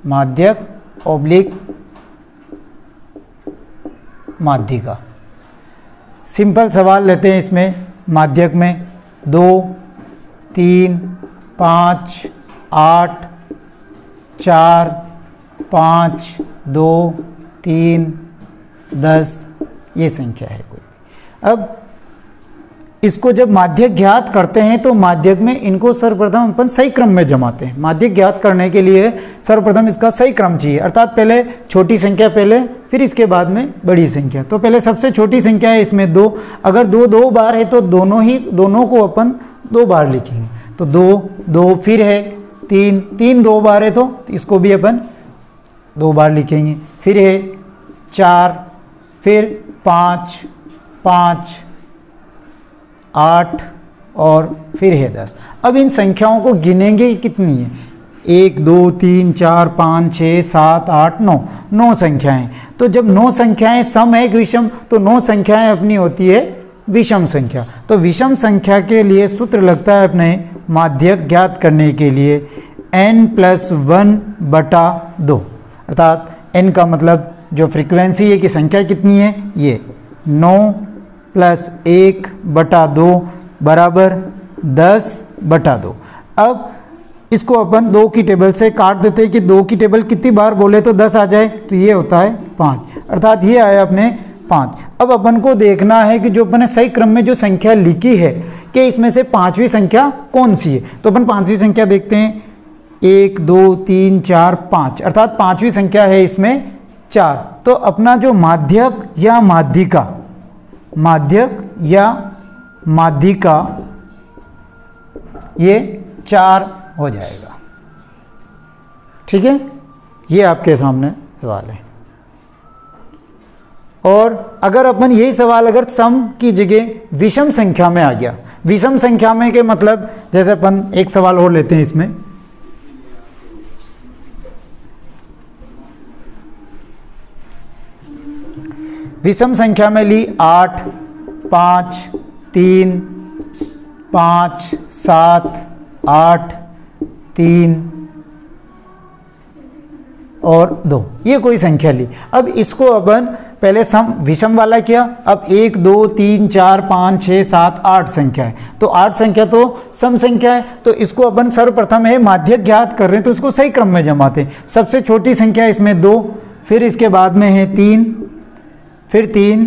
माध्यक oblique माध्यिका। Simple सवाल लेते हैं इसमें। माध्यक में 2, 3, 5, 8, 4, 5, 2, 3, 10 ये संख्या है कोई। अब इसको जब माध्यक ज्ञात करते हैं तो माध्यक में इनको सर्वप्रथम अपन सही क्रम में जमाते हैं। माध्यक ज्ञात करने के लिए सर्वप्रथम इसका सही क्रम चाहिए, अर्थात पहले छोटी संख्या पहले, फिर इसके बाद में बड़ी संख्या। तो पहले सबसे छोटी संख्या है इसमें 2। अगर 2 बार है तो दोनों को अपन 2 बार लिखेंगे। तो 2 फिर है 3 2 बार है तो इसको भी अपन 2 बार लिखेंगे। फिर है 4, फिर 5, 8 और फिर है 10। अब इन संख्याओं को गिनेंगे कितनी है। 1 2 3 4 5 6 7 8 9 संख्याएं। तो जब 9 संख्याएं सम है विषम, तो 9 संख्याएं अपनी होती है विषम संख्या। तो विषम संख्या के लिए सूत्र लगता है अपने माध्यक ज्ञात करने के लिए n+1/2, अर्थात n का मतलब जो फ्रीक्वेंसी है कि संख्या कितनी है, ये 9 + 1/2 बराबर 10/2। अब इसको अपन 2 की टेबल से काट देते हैं कि 2 की टेबल कितनी बार बोले तो 10 आ जाए, तो ये होता है 5, अर्थात ये आया अपने 5। अब अपन को देखना है कि जो अपन ने सही क्रम में जो संख्या लिखी है कि इसमें से 5वीं संख्या कौन सी है। तो अपन 5वीं संख्या देखते हैं। 1 2 3 4 5, अर्थात 5वीं संख्या है इसमें 4। तो अपना जो माध्यक या माध्यिका ये 4 हो जाएगा। ठीक है, ये आपके सामने सवाल है। और अगर अपन यही सवाल अगर सम की जगह विषम संख्या में आ गया, विषम संख्या में के मतलब जैसे अपन एक सवाल और लेते हैं इसमें। विषम संख्या में ली 8 5 3 5 7 8 3 और 2, ये कोई संख्या ली। अब इसको अपन पहले सम विषम वाला किया। अब 1 2 3 4 5 6 7 8 संख्या है, तो 8 संख्या तो सम संख्या है। तो इसको अपन सर्वप्रथम है माध्यक ज्ञात कर रहे हैं, तो इसको सही क्रम में जमाते हैं। सबसे छोटी संख्या इसमें 2, फिर इसके बाद में है 3, फिर 3,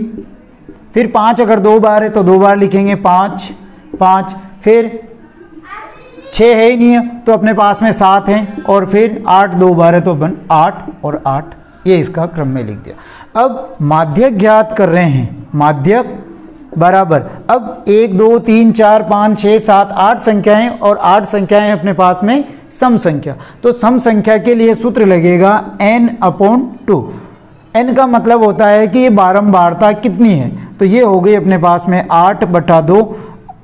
फिर 5 अगर 2 बार है तो 2 बार लिखेंगे 5, फिर 6 है ही नहीं है तो अपने पास में 7 हैं, और फिर 8 2 बार है तो अपन 8 और 8, ये इसका क्रम में लिख दिया। अब माध्यक ज्ञात कर रहे हैं, माध्यक बराबर अब 1 2 3 4 5 6 7 8 संख्याएं, और 8 संख्याएं अपने पास में सम संख्या। तो सम संख्या के लिए सूत्र लगेगा n/2। n का मतलब होता है कि ये बारंबारता कितनी है, तो ये हो गई अपने पास में 8/2।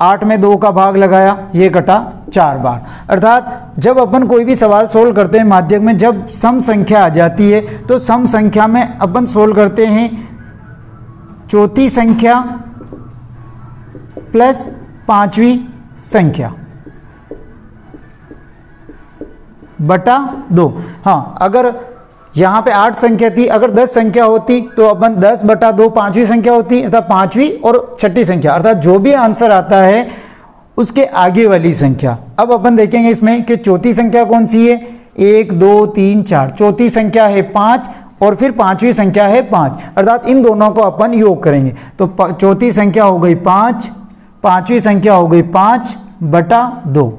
8 में 2 का भाग लगाया, ये कटा 4 बार। अर्थात जब अपन कोई भी सवाल सोल्व करते हैं माध्यक में, जब सम संख्या आ जाती है तो सम संख्या में अपन सोल्व करते हैं चौथी संख्या प्लस 5वीं संख्या बटा 2। हाँ, अगर यहाँ पे 8 संख्या थी, अगर 10 संख्या होती तो अपन 10/2 5वीं संख्या होती, अर्थात 5वीं और 6ठी संख्या, अर्थात जो भी आंसर आता है उसके आगे वाली संख्या। अब अपन देखेंगे इसमें कि चौथी संख्या कौन सी है। 1 2 3 4, चौथी संख्या है 5 और फिर 5वीं संख्या है 5, अर्थात इन दोनों को अपन योग करेंगे। तो चौथी संख्या हो गई 5, 5वीं संख्या हो गई 5/2,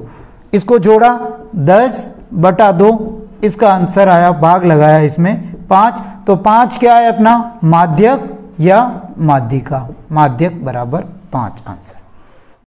इसको जोड़ा 10/2, इसका आंसर आया, भाग लगाया इसमें 5। तो 5 क्या है अपना माध्यक या माध्यिका, माध्यक बराबर 5 आंसर।